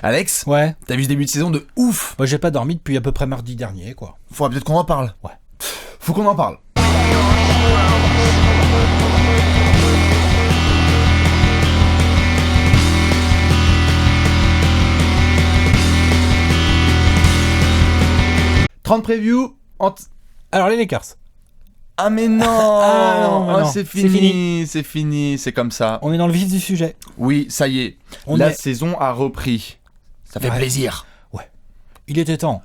Alex, Ouais. t'as vu ce début de saison de ouf. Moi, j'ai pas dormi depuis à peu près mardi dernier, quoi. Faudra peut-être qu'on en parle. Ouais. Faut qu'on en parle. « 30 previews Alors, les Lakers. Ah mais non, non, c'est fini, c'est comme ça. On est dans le vif du sujet. Oui, ça y est, la saison a repris. Ça fait plaisir. Ouais. Il était temps.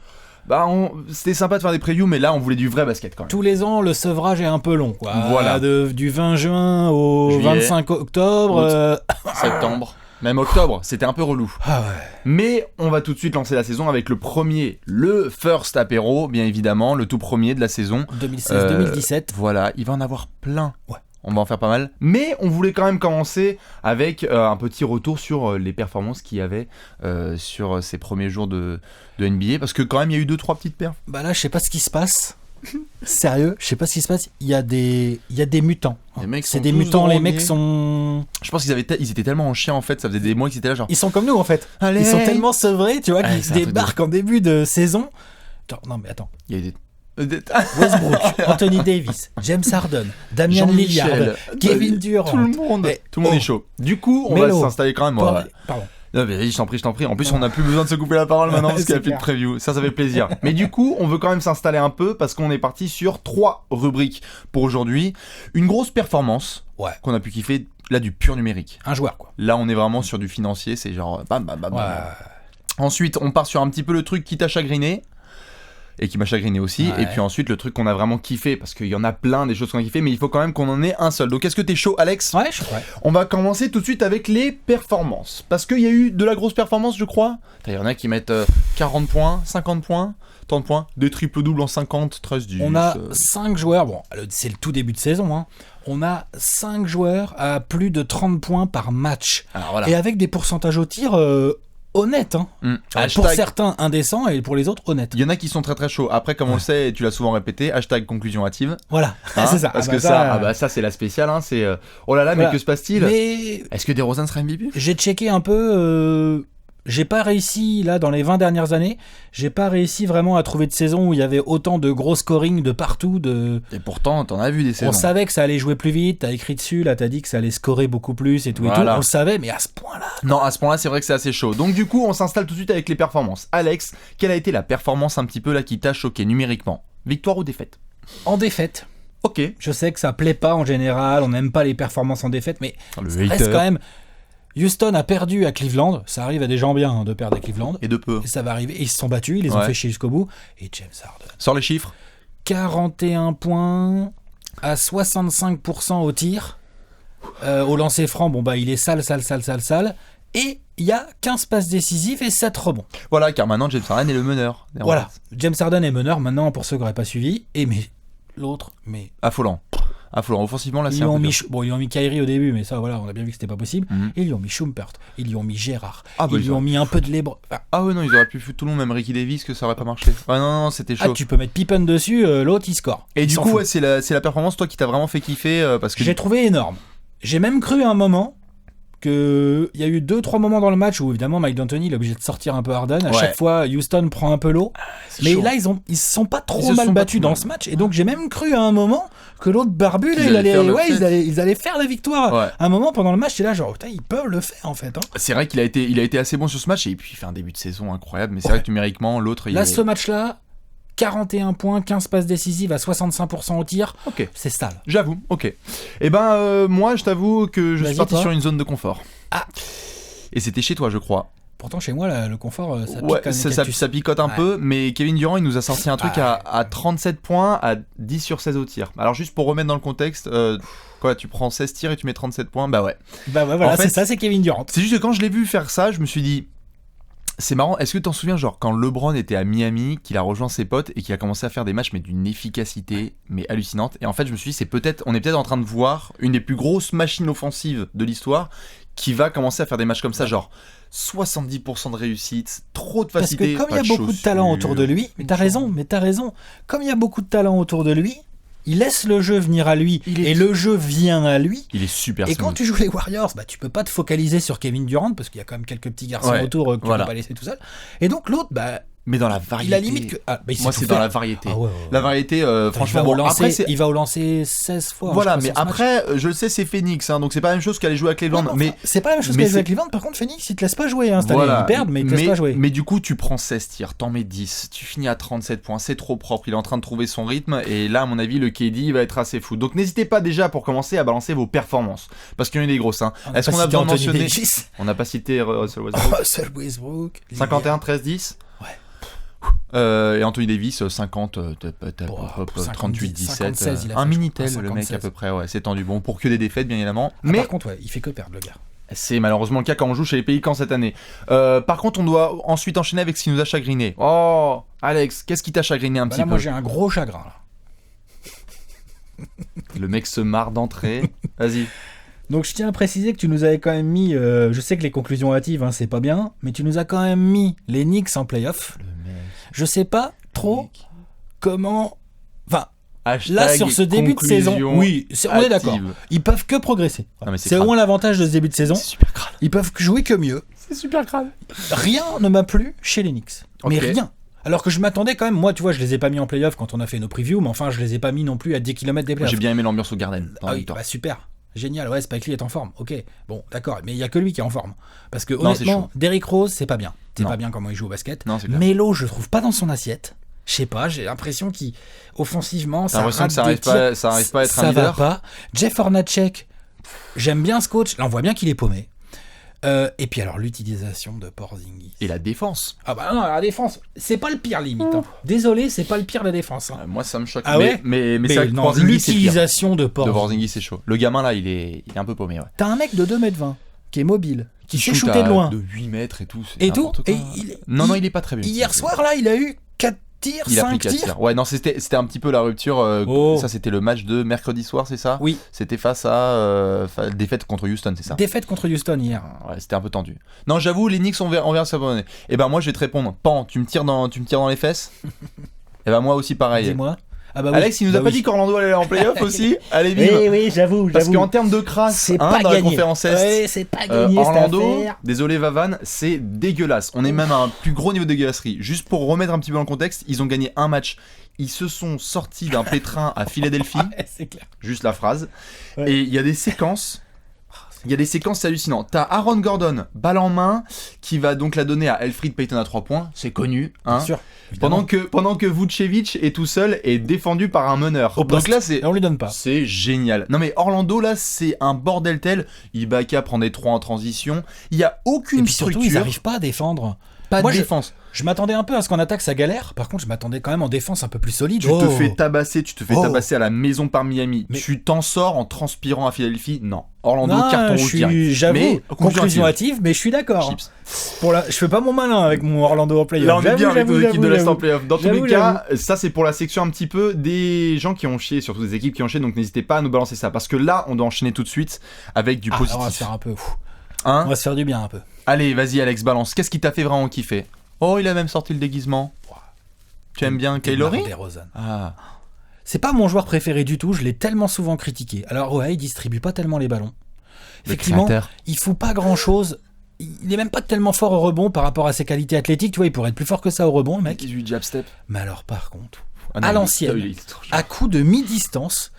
Bah, c'était sympa de faire des previews, mais là, on voulait du vrai basket quand même. Tous les ans, le sevrage est un peu long, quoi. Voilà. Du 20 juin au Juillet, 25 octobre. Septembre, même octobre, c'était un peu relou. Ah ouais. Mais on va tout de suite lancer la saison avec le first apéro, bien évidemment, le tout premier de la saison. 2016-2017. Voilà, il va en avoir plein. Ouais. On va en faire pas mal. Mais on voulait quand même commencer avec un petit retour sur les performances qu'il y avait sur ces premiers jours de NBA. Parce que quand même, il y a eu 2-3 petites perfs. Bah là, je sais pas ce qui se passe. Sérieux, je sais pas ce qui se passe. Il y a des mutants. Les mecs C'est sont des tous mutants, les drogués. mecs sont... Je pense qu'ils étaient tellement en chien en fait, ça faisait des mois qu'ils étaient là genre... Ils sont comme nous en fait. Allez. Ils sont tellement sevrés, tu vois, Ouais, qu'ils c'est un truc débarquent en début de saison. Non mais attends. Il y a eu des... Westbrook, Anthony Davis, James Harden, Damian Lillard, Jean-Michel, Kevin Durant. Tout le monde est chaud. Du coup, on Melo. va s'installer quand même. Pardon. Non, mais vas-y, je t'en prie. En plus, on n'a plus besoin de se couper la parole maintenant parce qu'il n'y a C'est plus de preview. Ça fait plaisir. Mais du coup, on veut quand même s'installer un peu parce qu'on est parti sur 3 rubriques pour aujourd'hui. Une grosse performance qu'on a pu kiffer, là, du pur numérique. Un joueur, quoi. Là, on est vraiment sur du financier, c'est genre bam, bam, bam, Ouais. bam. Ensuite, on part sur un petit peu le truc qui t'a chagriné. Et qui m'a chagriné aussi. Ouais. Et puis ensuite, le truc qu'on a vraiment kiffé, parce qu'il y en a plein des choses qu'on a kiffé, mais il faut quand même qu'on en ait un seul. Donc, est-ce que t'es chaud, Alex ? Ouais, je suis prêt. On va commencer tout de suite avec les performances. Parce qu'il y a eu de la grosse performance, je crois. Il y en a qui mettent 40 points, 50 points, 30 points, des triples-doubles en 50, 13, 10. On a 5 joueurs, bon, c'est le tout début de saison, hein. On a 5 joueurs à plus de 30 points par match. Alors voilà. Et avec des pourcentages au tir honnêtes, hein. Pour certains indécents et pour les autres honnêtes. Il y en a qui sont très très chauds. Après, comme on le sait, et tu l'as souvent répété, hashtag conclusion hâtive. Voilà, Hein, c'est ça. Parce que ça, c'est la spéciale. Hein, c'est oh là là, mais Voilà. que se passe-t-il ? Mais Est-ce que DeRozan sera MVP ? j'ai checké un peu. J'ai pas réussi, là, dans les 20 dernières années, j'ai pas réussi vraiment à trouver de saison où il y avait autant de gros scoring de partout. Et pourtant, t'en as vu des saisons. On savait que ça allait jouer plus vite, t'as écrit dessus, là, t'as dit que ça allait scorer beaucoup plus et tout et tout. On le savait, mais à ce point-là. Non, à ce point-là, c'est vrai que c'est assez chaud. Donc du coup, on s'installe tout de suite avec les performances. Alex, quelle a été la performance un petit peu là qui t'a choqué numériquement ? Victoire ou défaite ? En défaite. Ok. Je sais que ça plaît pas en général, on n'aime pas les performances en défaite, mais Le ça reste quand même. Houston a perdu à Cleveland, ça arrive à des gens bien de perdre à Cleveland. Et de peu. Et ça va arriver, ils se sont battus, ils les ont fait chier jusqu'au bout. Et James Harden. Sors les chiffres. 41 points à 65% au tir. Au lancer franc, bon bah il est sale. Et il y a 15 passes décisives et 7 rebonds. Voilà, car maintenant James Harden est le meneur. Voilà, James Harden est meneur maintenant pour ceux qui n'auraient pas suivi. Et mais l'autre, mais... Affolant. Offensivement, là, c'est Ils un peu ont mis, dur. ils ont mis Kyrie au début, mais ça, voilà, on a bien vu que c'était pas possible. Ils lui ont mis Schumpert, ils lui ont mis Gérard, ils lui ont mis un peu de Lebron. Ah ouais, non, ils auraient pu foutre tout le monde, même Ricky Davis, que ça aurait pas marché. Ouais, non, c'était chaud. Ah, tu peux mettre Pippen dessus, l'autre il score. Et Il du s'en coup, fout. ouais, c'est la performance, toi, qui t'a vraiment fait kiffer, parce que... J'ai trouvé énorme. J'ai même cru à un moment qu'il y a eu 2-3 moments dans le match où évidemment Mike D'Antoni il est obligé de sortir un peu Harden. À chaque fois, Houston prend un peu l'eau. Mais chaud. là, ils se sont pas trop mal battus dans ce match. Et donc, j'ai même cru à un moment que l'autre barbu, là, ils allaient faire la victoire. Ouais. À un moment, pendant le match, c'est là, genre, putain, ils peuvent le faire en fait. Hein. C'est vrai qu'il a été assez bon sur ce match, et puis il fait un début de saison incroyable, mais c'est vrai que numériquement, l'autre... Là, ce match-là, 41 points, 15 passes décisives à 65% au tir. Ok. C'est sale. J'avoue, ok. Et ben, moi, je t'avoue que je suis parti toi. sur une zone de confort. Ah. Et c'était chez toi, je crois. Pourtant, chez moi, là, le confort, ça pique. Ouais, comme ça picote un peu, mais Kevin Durant, il nous a sorti un truc à 37 points, à 10 sur 16 au tir. Alors, juste pour remettre dans le contexte, quoi, tu prends 16 tirs et tu mets 37 points, bah ouais. Bah ouais, voilà, En fait, c'est ça, c'est Kevin Durant. C'est juste que quand je l'ai vu faire ça, je me suis dit... C'est marrant, est-ce que tu t'en souviens, genre, quand LeBron était à Miami, qu'il a rejoint ses potes et qu'il a commencé à faire des matchs, mais d'une efficacité, mais hallucinante. Et en fait, je me suis dit, on est peut-être en train de voir une des plus grosses machines offensives de l'histoire qui va commencer à faire des matchs comme ça, genre 70% de réussite, trop de facilité. Parce que comme il y a beaucoup de talent autour de lui, mais t'as raison, comme il y a beaucoup de talent autour de lui, il laisse le jeu venir à lui, et le jeu vient à lui. Il est super Et smooth. quand tu joues les Warriors, tu peux pas te focaliser sur Kevin Durant, parce qu'il y a quand même quelques petits garçons autour que tu peux pas laisser tout seul. Et donc l'autre, mais dans la variété. il a limite que... Moi, c'est dans la variété. Ah ouais. La variété, franchement, il va au lancer 16 fois. Voilà, mais après, je le sais, c'est Phoenix, hein, donc c'est pas la même chose qu'aller jouer avec Cleveland. Mais c'est pas la même chose qu'aller jouer avec Cleveland. Par contre, Phoenix, ils te laissent pas jouer. Hein, cette année. Ils perdent, mais ils te laissent pas jouer. Mais du coup, tu prends 16 tirs, t'en mets 10, tu finis à 37 points, c'est trop propre. Il est en train de trouver son rythme, et là, à mon avis, le KD va être assez fou. Donc n'hésitez pas déjà pour commencer à balancer vos performances, parce qu'il y en a des grosses. Hein. Est-ce qu'on a besoin de mentionner? On n'a pas cité Russell Westbrook. Russell Westbrook. 51, 13, 10. Et Anthony Davis 50 38 17 un minitel le mec à peu près, c'est tendu, bon, pour que des défaites bien évidemment, mais par contre il fait que perdre le gars. C'est malheureusement le cas quand on joue chez les Pélicans cette année. Par contre on doit ensuite enchaîner avec ce qui nous a chagriné. Oh Alex, qu'est-ce qui t'a chagriné un petit peu? Moi j'ai un gros chagrin là. Le mec se marre d'entrée. Vas-y. Donc je tiens à préciser que tu nous avais quand même mis, je sais que les conclusions hâtives c'est pas bien, mais tu nous as quand même mis les Knicks en playoff. Je sais pas trop comment... Enfin, là sur ce début de saison, on est d'accord, ils peuvent que progresser. C'est au moins l'avantage de ce début de saison. C'est super grave. Ils peuvent jouer que mieux. C'est super grave. Rien ne m'a plu chez les Knicks. Mais rien. Alors que je m'attendais quand même, moi tu vois, je les ai pas mis en playoff quand on a fait nos previews, mais enfin je les ai pas mis non plus à 10 km des playoffs. J'ai bien aimé l'ambiance au Garden. Super. Génial, Spike Lee est en forme, ok, bon, d'accord, mais il y a que lui qui est en forme. Parce que honnêtement, Derrick Rose, c'est pas bien. C'est pas bien comment il joue au basket. Melo, je le trouve pas dans son assiette. Je sais pas, j'ai l'impression qu'offensivement, ça rate des tirs, ça arrive pas à être un leader. Ça va pas. Jeff Hornacek, j'aime bien ce coach. Là, on voit bien qu'il est paumé. Et puis alors, l'utilisation de Porzingis. Et la défense. Ah bah non, la défense, c'est pas le pire limite. Hein. Désolé, c'est pas le pire la défense. Hein. Moi, ça me choque. Ah ouais mais non, l'utilisation de Porzingis, c'est chaud. Le gamin là, il est un peu paumé. Ouais. T'as un mec de 2m20 qui est mobile, qui sait shooter de loin. De 8 mètres et tout. Et tout. Et non, il est pas très bien. Hier soir là, il a eu 4 tirs, il 5 a pris 4 tirs. Ouais, non, c'était un petit peu la rupture. Ça, c'était le match de mercredi soir, c'est ça? Oui. C'était face à défaite contre Houston, c'est ça? Défaite contre Houston hier. Ouais, c'était un peu tendu. Non, j'avoue, les Knicks, on verra ça bonne année. Et ben moi, je vais te répondre. Pan, tu me tires dans les fesses? Et ben moi aussi, pareil. Dis-moi. Ah bah Alex, il nous a pas dit qu'Orlando allait en playoff aussi? Allez, bim. Oui, j'avoue. Parce qu'en termes de crasse, c'est pas dans gagné. la conférence Est, c'est pas gagné, Orlando, désolé Vavan, c'est dégueulasse. On est même à un plus gros niveau de dégueulasserie. Juste pour remettre un petit peu dans le contexte, ils ont gagné un match. Ils se sont sortis d'un pétrin à Philadelphie. C'est clair. Juste la phrase. Et il y a des séquences. C'est hallucinant. T'as Aaron Gordon, balle en main, qui va donc la donner à Elfrid Payton à 3 points. C'est connu. Hein. Bien sûr. Pendant que Vucevic est tout seul et défendu par un meneur. Donc là, on lui donne pas. C'est génial. Non mais Orlando là, c'est un bordel tel. Ibaka prend des 3 en transition. Il y a aucune structure. Surtout, ils n'arrivent pas à défendre. Pas de défense. Je m'attendais un peu à ce qu'en attaque ça galère. Par contre, je m'attendais quand même en défense un peu plus solide. Tu te fais tabasser à la maison par Miami. Mais... Tu t'en sors en transpirant à Philadelphie. Non. Orlando, carton rouge direct. J'avoue, conclusion hâtive, mais je suis d'accord. Je fais pas mon malin avec mon Orlando en playoff. Là, on est bien avec nos équipes de l'Est en playoff. Dans tous les cas, ça c'est pour la section un petit peu des gens qui ont chié, surtout des équipes qui ont chié. Donc n'hésitez pas à nous balancer ça. Parce que là, on doit enchaîner tout de suite avec du positif. On va se faire un peu. Hein, on va se faire du bien un peu. Allez, vas-y Alex, balance. Qu'est-ce qui t'a fait vraiment kiffer? Oh, il a même sorti le déguisement. Tu aimes bien Kylori? Ah. C'est pas mon joueur préféré du tout, je l'ai tellement souvent critiqué. Alors ouais, il distribue pas tellement les ballons. Effectivement, il fout pas grand-chose. Il est même pas tellement fort au rebond par rapport à ses qualités athlétiques. Tu vois, il pourrait être plus fort que ça au rebond, le mec. Il lui jab step. Mais alors par contre, à l'ancienne, à coup de mi-distance,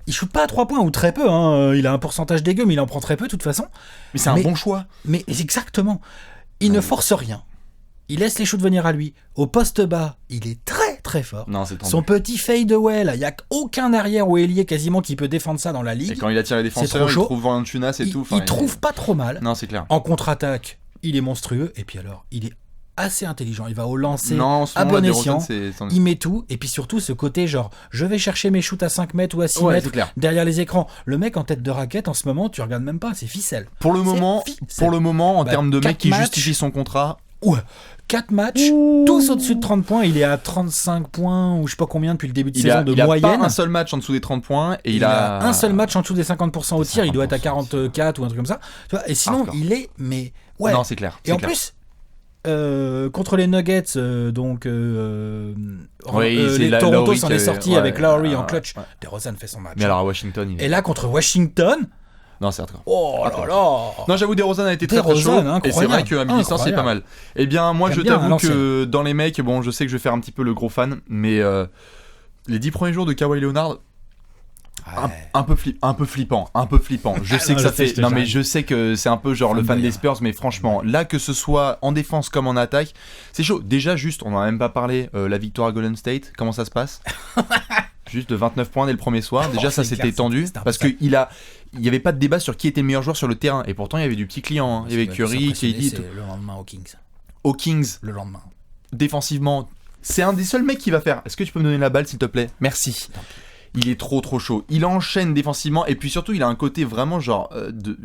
il shoot pas à 3 points ou très peu. Hein. Il a un pourcentage dégueu, mais il en prend très peu de toute façon. Mais c'est un bon choix. Mais exactement. Il ne force rien. Il laisse les shoots venir à lui. Au poste bas, il est très très fort. Non, c'est son petit fade-away, là, il n'y a aucun arrière ou ailier quasiment qui peut défendre ça dans la ligue. Et quand il attire les défenseurs, il trouve Valanciunas et tout. Il trouve pas trop mal. Non, c'est clair. En contre-attaque, il est monstrueux. Et puis alors, il est assez intelligent. Il va au lancer à bon escient. Il met tout. Et puis surtout, ce côté genre, je vais chercher mes shoots à 5 mètres ou à 6 mètres derrière les écrans. Le mec en tête de raquette, en ce moment, tu regardes même pas, c'est ficelle. Pour le moment, en termes de mec qui justifie son contrat... Ouais, 4 matchs, tous au-dessus de 30 points. Il est à 35 points ou je sais pas combien depuis le début de saison de moyenne. Il a pas un seul match en dessous des 30 points. Et il a un seul match en dessous des 50% au tir. Il doit être à 44 ou un truc comme ça. Tu vois, et sinon, il est... Mais ouais. Non, c'est clair. Et en plus, contre les Nuggets, Toronto s'en est sorti avec Lowry en clutch. Ouais. DeRozan fait son match. Mais alors à Washington, Et là, contre Washington, non, c'est hardcore. oh là là. Non, j'avoue, DeRozan a été très très chaud. Incroyable. Et c'est vrai qu'à mi-distance, c'est pas mal. Eh bien, moi, je t'avoue que dans les mecs, bon, je sais que je vais faire un petit peu le gros fan, mais les 10 premiers jours de Kawhi Leonard, un peu flippant. Je sais que ça fait. Non, mais je sais que c'est un peu genre le fan des Spurs, mais franchement, là, que ce soit en défense comme en attaque, c'est chaud. Déjà, juste, on n'en a même pas parlé, la victoire à Golden State, comment ça se passe? Juste de 29 points dès le premier soir. Déjà, ça s'était tendu parce qu'il y avait pas de débat sur qui était le meilleur joueur sur le terrain. Et pourtant, il y avait du petit client. Hein. Il y avait Curry, KD. Le lendemain aux Kings. Aux Kings. Le lendemain. Défensivement, c'est un des seuls mecs qui va faire. Est-ce que tu peux me donner la balle, s'il te plaît? Merci. Il est trop chaud. Il enchaîne défensivement et puis surtout il a un côté vraiment genre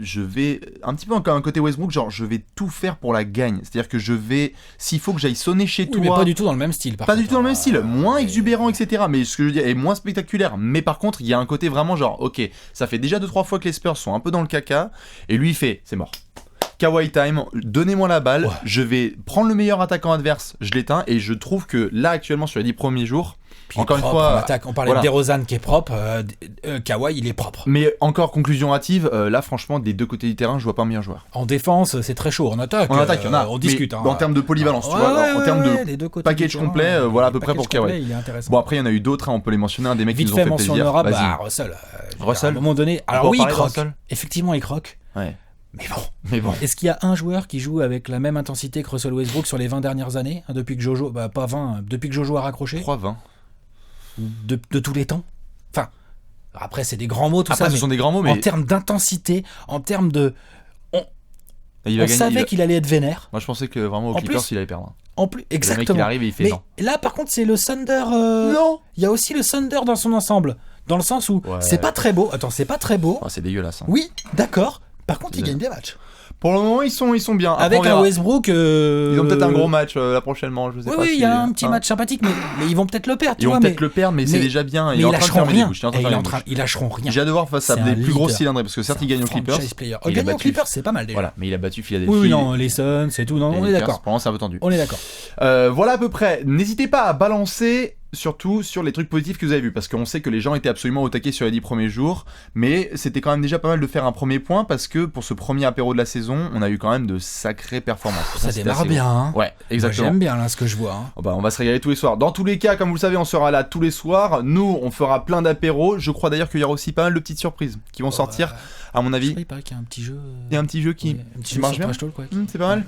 je vais un petit peu encore un côté Westbrook, genre je vais tout faire pour la gagne. C'est-à-dire que je vais, s'il faut que j'aille sonner chez toi. Mais pas du tout dans le même style. Pas du tout dans le même style, moins exubérant, etc. Mais ce que je veux dire est moins spectaculaire. Mais par contre il y a un côté vraiment genre ok, ça fait déjà 2-3 fois que les Spurs sont un peu dans le caca et lui il fait c'est mort. Kawhi time, donnez-moi la balle, je vais prendre le meilleur attaquant adverse, je l'éteins et je trouve que là actuellement sur les 10 premiers jours. Puis encore une fois, on parlait de DeRozan qui est propre, Kawhi il est propre. Mais encore conclusion hâtive, là franchement des deux côtés du terrain je vois pas un meilleur joueur. En défense c'est très chaud, en attaque il y en a, on discute. En termes de polyvalence, tu vois, en termes de package complet, voilà à peu près pour Kawhi. Bon après il y en a eu d'autres, on peut les mentionner, des mecs qui nous ont fait plaisir. Vite fait mention Russell. À un moment donné, alors oui il croque, effectivement il croque. Ouais. Mais bon. Est-ce qu'il y a un joueur qui joue avec la même intensité que Russell Westbrook sur les 20 dernières années, depuis que Jojo, pas 20, depuis que Jojo a raccroché? 3-20. De tous les temps. Enfin, après c'est des grands mots tout après, ça. Ce sont des grands mots, mais en termes d'intensité, en termes de, on savait qu'il allait être vénère. Moi je pensais que vraiment au Clippers il allait perdre. En plus, exactement. Le mec il arrive et il fait mais non. Là par contre c'est le Thunder. Non. Il y a aussi le Thunder dans son ensemble, dans le sens où c'est pas très beau. Attends, c'est pas très beau. C'est dégueulasse. Hein. Oui, d'accord. Par contre, ils gagnent des matchs. Pour le moment, ils sont bien. Après, avec un Westbrook. Ils ont peut-être un gros match là prochainement. Je sais pas. Oui, il y a un petit match sympathique, mais ils vont peut-être le perdre. Ils vont peut-être le perdre, mais c'est déjà bien. Ils lâcheront rien. Ils lâcheront rien. J'ai hâte de voir face à des plus grosses cylindrées parce que certes, ils gagnent aux Clippers. Gagner aux Clippers, c'est pas mal déjà. Voilà, mais il a battu Philadelphie. Oui, non, les Suns, c'est tout. Non, on est d'accord. Pour l'instant, c'est un peu tendu. On est d'accord. Voilà à peu près. N'hésitez pas à balancer. Surtout sur les trucs positifs que vous avez vus, parce qu'on sait que les gens étaient absolument au taquet sur les 10 premiers jours, mais c'était quand même déjà pas mal de faire un premier point, parce que pour ce premier apéro de la saison, on a eu quand même de sacrées performances. Ça démarre bien, hein. Ouais, exactement. Moi, j'aime bien là ce que je vois. Hein. Oh bah, on va se régaler tous les soirs. Dans tous les cas, comme vous le savez, on sera là tous les soirs. Nous, on fera plein d'apéros. Je crois d'ailleurs qu'il y aura aussi pas mal de petites surprises qui vont sortir, à mon avis. Il paraît qu'il y a un petit jeu. Il y a un petit jeu qui marche bien. C'est pas mal.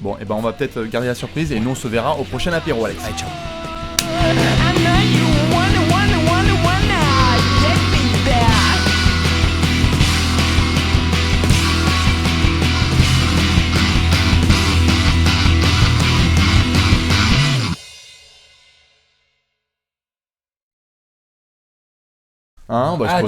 Bon, et ben on va peut-être garder la surprise, et nous on se verra au prochain apéro, Alex. Allez, ciao. I know you wanna get me there. Hein, bah,